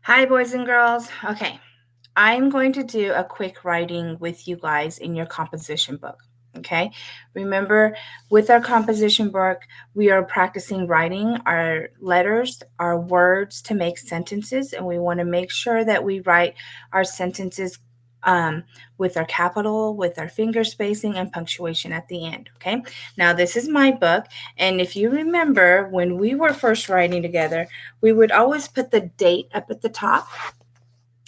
Hi, boys and girls. Okay, I'm going to do a quick writing with you guys in your composition book. Okay, remember with our composition book, we are practicing writing our letters, our words to make sentences, and we want to make sure that we write our sentences um, with our capital, with our finger spacing, and punctuation at the end. Okay, now this is my book, and if you remember when we were first writing together, we would always put the date up at the top.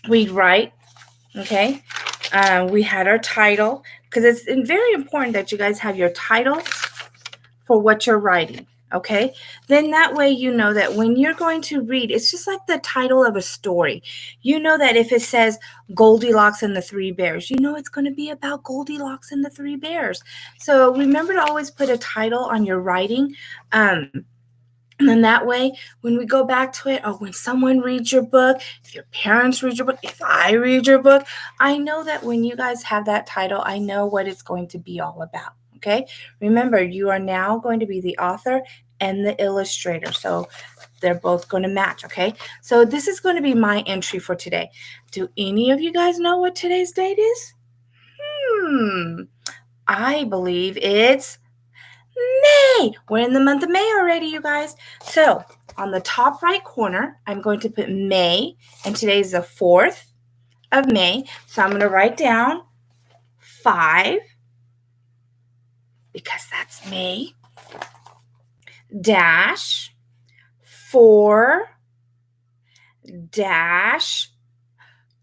We'd write, okay? We had our title because it's very important that you guys have your title for what you're writing, okay? Then that way you know that when you're going to read, it's just like the title of a story. You know that if it says Goldilocks and the Three Bears, you know it's going to be about Goldilocks and the Three Bears. So remember to always put a title on your writing. And then that way, when we go back to it, or when someone reads your book, if your parents read your book, if I read your book, I know that when you guys have that title, I know what it's going to be all about. Okay. Remember, you are now going to be the author and the illustrator. So they're both going to match. Okay. So this is going to be my entry for today. Do any of you guys know what today's date is? I believe it's May. We're in the month of May already, you guys. So on the top right corner, I'm going to put May, and today's the 4th of May. So I'm going to write down 5, because that's May, dash 4 dash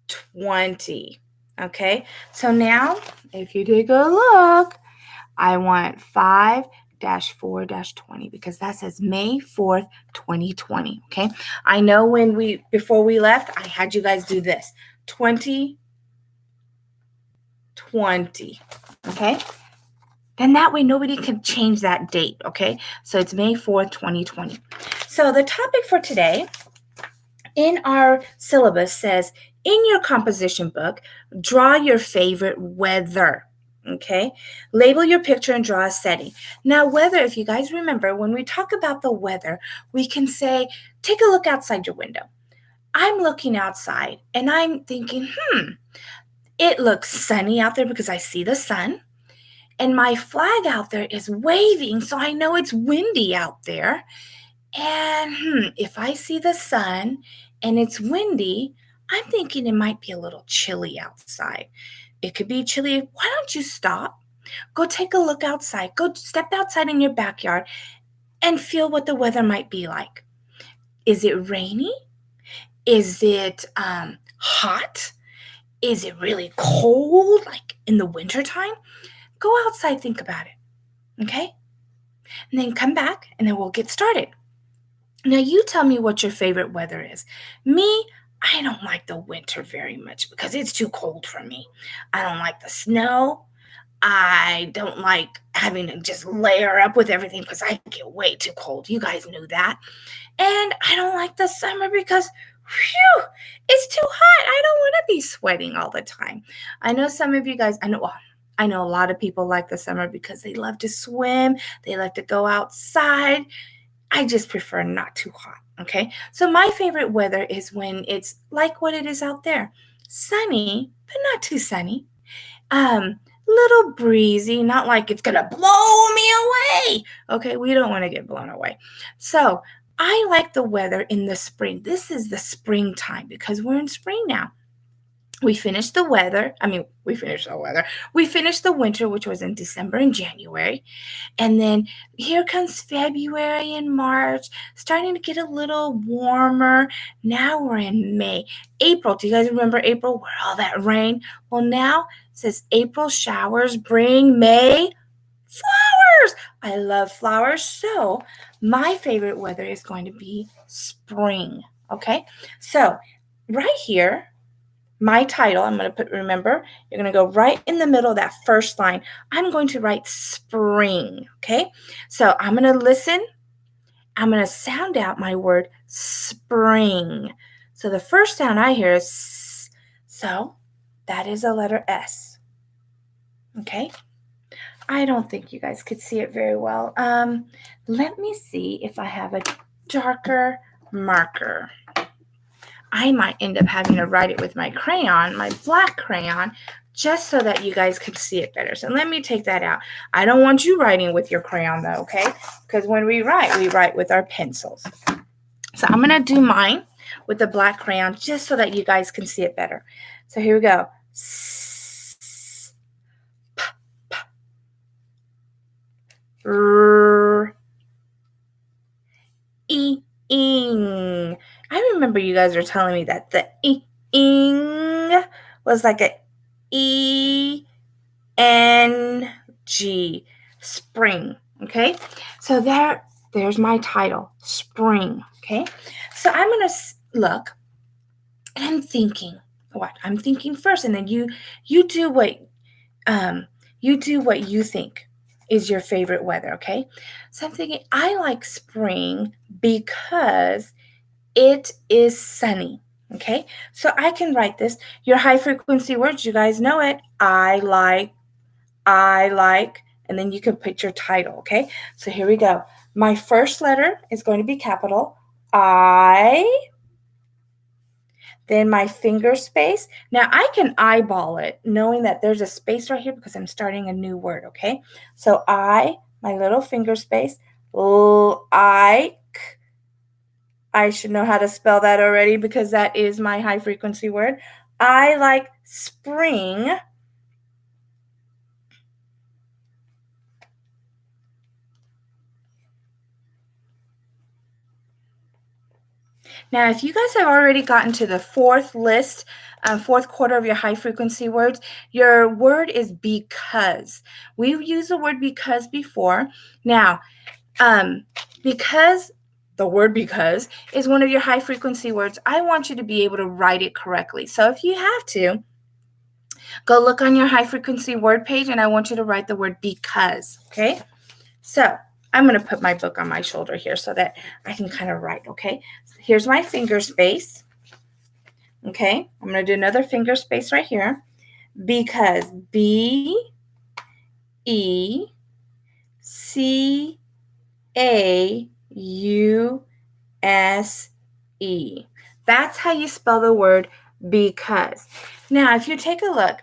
20. Okay, so now if you take a look, I want 5-4-20 because that says May 4th, 2020. Okay. I know before we left, I had you guys do this 2020. Okay. Then that way nobody can change that date. Okay. So it's May 4th, 2020. So the topic for today in our syllabus says, in your composition book, draw your favorite weather. Okay, label your picture and draw a setting. Now, weather, if you guys remember, when we talk about the weather, we can say, take a look outside your window. I'm looking outside and I'm thinking, it looks sunny out there because I see the sun. And my flag out there is waving, so I know it's windy out there. And if I see the sun and it's windy, I'm thinking it might be a little chilly outside. It could be chilly. Why don't you stop? Go take a look outside. Go step outside in your backyard and feel what the weather might be like. Is it rainy? Is it hot? Is it really cold, like in the wintertime? Go outside, think about it, okay? And then come back and then we'll get started. Now, you tell me what your favorite weather is. Me, I don't like the winter very much because it's too cold for me. I don't like the snow. I don't like having to just layer up with everything because I get way too cold. You guys knew that. And I don't like the summer because, whew, it's too hot. I don't want to be sweating all the time. I know some of you guys, I know a lot of people like the summer because they love to swim. They like to go outside. I just prefer not too hot, okay? So my favorite weather is when it's like what it is out there. Sunny, but not too sunny. Little breezy, not like it's gonna blow me away. Okay, we don't want to get blown away. So I like the weather in the spring. This is the springtime because we're in spring now. We finished the weather. We finished the weather. We finished the winter, which was in December and January. And then here comes February and March, starting to get a little warmer. Now we're in May. April, do you guys remember April, where all that rain? Well, now it says April showers bring May flowers. I love flowers. So my favorite weather is going to be spring. Okay. So right here, my title, I'm going to put, remember, you're going to go right in the middle of that first line. I'm going to write spring, okay? So I'm going to listen. I'm going to sound out my word spring. So the first sound I hear is S. So that is a letter S, okay? I don't think you guys could see it very well. Let me see if I have a darker marker. I might end up having to write it with my crayon, my black crayon, just so that you guys can see it better. So let me take that out. I don't want you writing with your crayon though, okay? Because when we write with our pencils. So I'm going to do mine with the black crayon just so that you guys can see it better. So here we go. S, p, p, r, e, ing. I remember you guys were telling me that the ing was like a E N G, spring. Okay, so there's my title, spring. Okay, so I'm gonna look, and I'm thinking what I'm thinking first, and then you do what you think is your favorite weather. Okay, so I'm thinking I like spring because it is sunny. Okay, so I can write this. Your high frequency words, you guys know it. I like, and then you can put your title. Okay, so here we go. My first letter is going to be capital I, then my finger space. Now I can eyeball it knowing that there's a space right here because I'm starting a new word. Okay, so I, my little finger space, I should know how to spell that already because that is my high frequency word. I like spring. Now, if you guys have already gotten to the fourth quarter of your high frequency words, your word is because. We've used the word because before. Now, because the word because is one of your high frequency words, I want you to be able to write it correctly. So if you have to, go look on your high frequency word page and I want you to write the word because, okay? So I'm going to put my book on my shoulder here so that I can kind of write, okay? So here's my finger space, okay? I'm going to do another finger space right here because B-E-C-A-U-S-E. That's how you spell the word because. Now, if you take a look,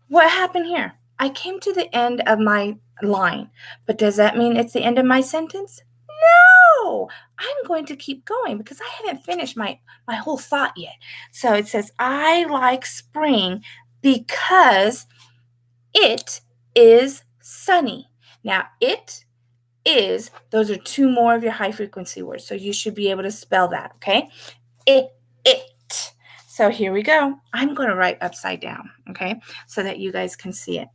what happened here? I came to the end of my line, but does that mean it's the end of my sentence? No, I'm going to keep going because I haven't finished my whole thought yet. So it says, I like spring because it is sunny. Now, it is, those are two more of your high frequency words. So you should be able to spell that, okay? It. So here we go. I'm going to write upside down, okay, so that you guys can see it.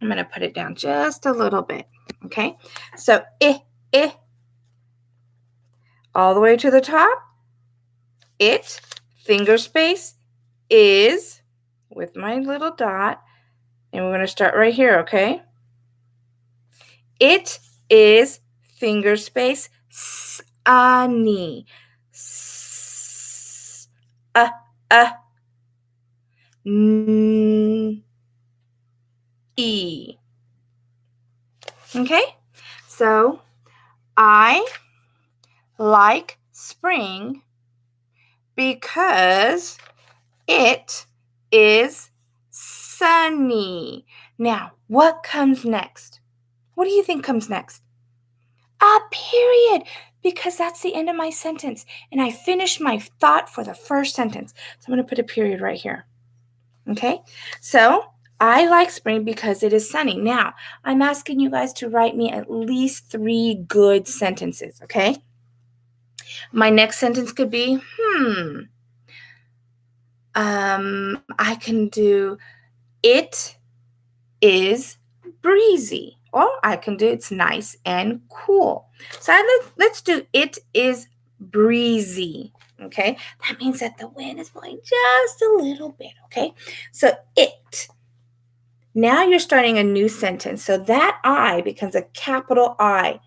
I'm going to put it down just a little bit, okay? So all the way to the top. It, finger space, is, with my little dot, and we're going to start right here, okay? It is, finger space, sunny. E. Okay, so I like spring because it is sunny. Now, what comes next? What do you think comes next? A period, because that's the end of my sentence. And I finished my thought for the first sentence. So I'm going to put a period right here. Okay, so I like spring because it is sunny. Now, I'm asking you guys to write me at least 3 good sentences, okay? My next sentence could be, I can do, it is breezy. Or I can do, it's nice and cool. So let's do, it is breezy. Okay, that means that the wind is blowing just a little bit. Okay, so it. Now you're starting a new sentence. So that I becomes a capital I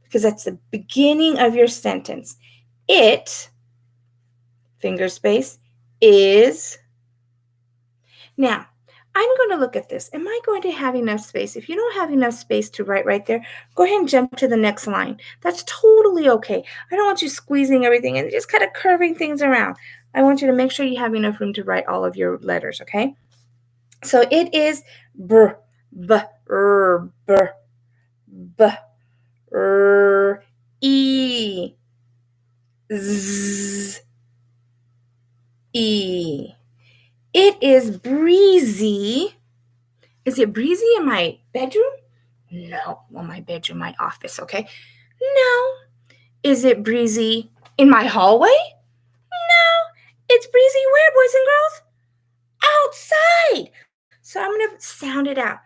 because that's the beginning of your sentence. It, finger space, is. Now, I'm going to look at this. Am I going to have enough space? If you don't have enough space to write right there, go ahead and jump to the next line. That's totally okay. I don't want you squeezing everything and just kind of curving things around. I want you to make sure you have enough room to write all of your letters, okay? So it is b, b, r, b, b, r, e, z, e. It is breezy. Is it breezy in my bedroom? No. Well, my bedroom, my office, okay? No. Is it breezy in my hallway? No. It's breezy where, boys and girls? Outside. So I'm going to sound it out.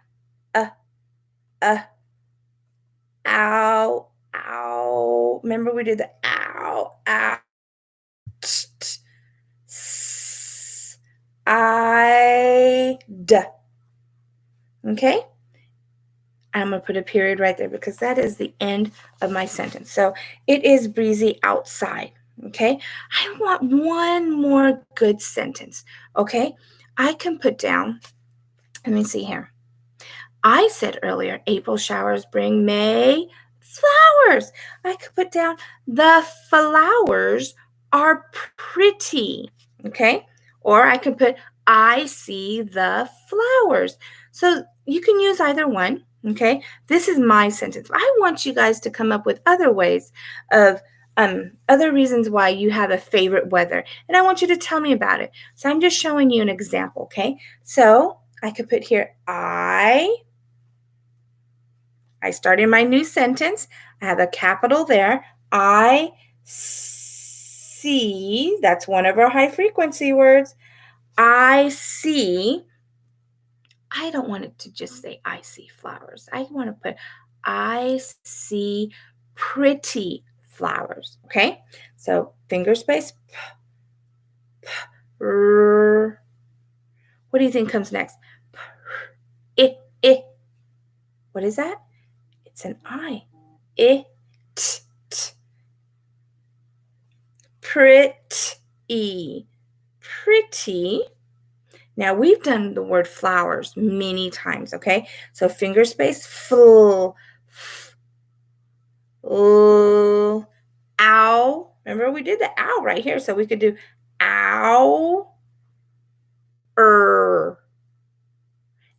Ow, ow. Remember we did the ow, ow. I, d. Okay? I'm going to put a period right there because that is the end of my sentence. So it is breezy outside. Okay? I want one more good sentence. Okay? I can put down, let me see here. I said earlier, April showers bring May flowers. I could put down, the flowers are pretty. Okay? Or I could put, I see the flowers. So you can use either one. Okay? This is my sentence. I want you guys to come up with other ways of other reasons why you have a favorite weather. And I want you to tell me about it. So I'm just showing you an example. Okay? So I could put here, I started my new sentence. I have a capital there. I see, that's one of our high frequency words. I see, I don't want it to just say I see flowers. I want to put I see pretty flowers. Okay? So finger space. What do you think comes next? What is that? It's an I. T. Pretty. Pretty. Now we've done the word flowers many times, okay? So finger space, ow. Remember we did the ow right here, so we could do ow.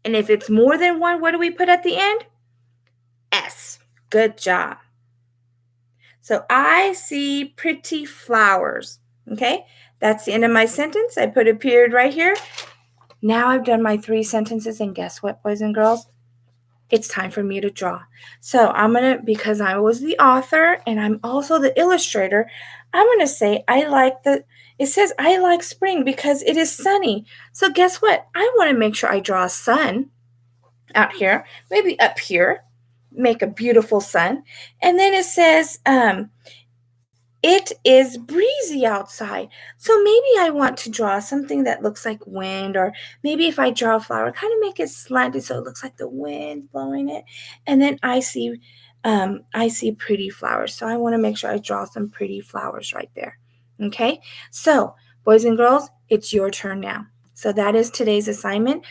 And if it's more than one, what do we put at the end? S. Good job. So I see pretty flowers. Okay, that's the end of my sentence. I put a period right here. Now I've done my 3 sentences, and guess what, boys and girls? It's time for me to draw. So I'm going to, because I was the author and I'm also the illustrator, I'm going to say it says I like spring because it is sunny. So guess what? I want to make sure I draw a sun out here, maybe up here, make a beautiful sun. And then it says, it is breezy outside. So maybe I want to draw something that looks like wind, or maybe if I draw a flower, kind of make it slanted so it looks like the wind blowing it. And then I see pretty flowers. So I want to make sure I draw some pretty flowers right there. Okay. So boys and girls, it's your turn now. So that is today's assignment,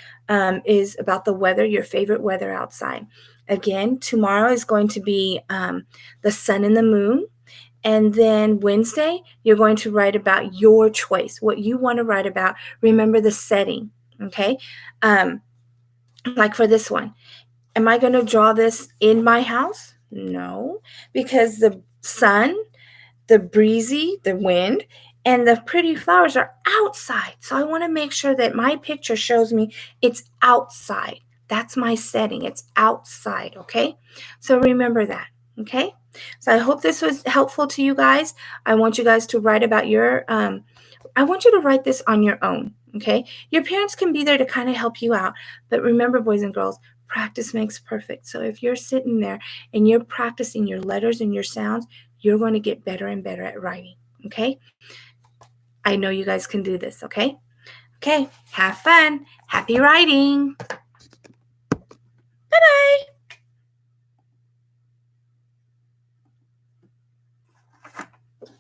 is about the weather, your favorite weather outside. Again, tomorrow is going to be the sun and the moon. And then Wednesday, you're going to write about your choice, what you want to write about. Remember the setting, okay? Like for this one, am I going to draw this in my house? No, because the sun, the breezy, the wind, and the pretty flowers are outside. So I want to make sure that my picture shows me it's outside. That's my setting. It's outside, okay? So remember that, okay? So I hope this was helpful to you guys. I want you guys to write about I want you to write this on your own, okay? Your parents can be there to kind of help you out. But remember, boys and girls, practice makes perfect. So if you're sitting there and you're practicing your letters and your sounds, you're going to get better and better at writing, okay? I know you guys can do this, okay? Okay, have fun. Happy writing. Bye-bye.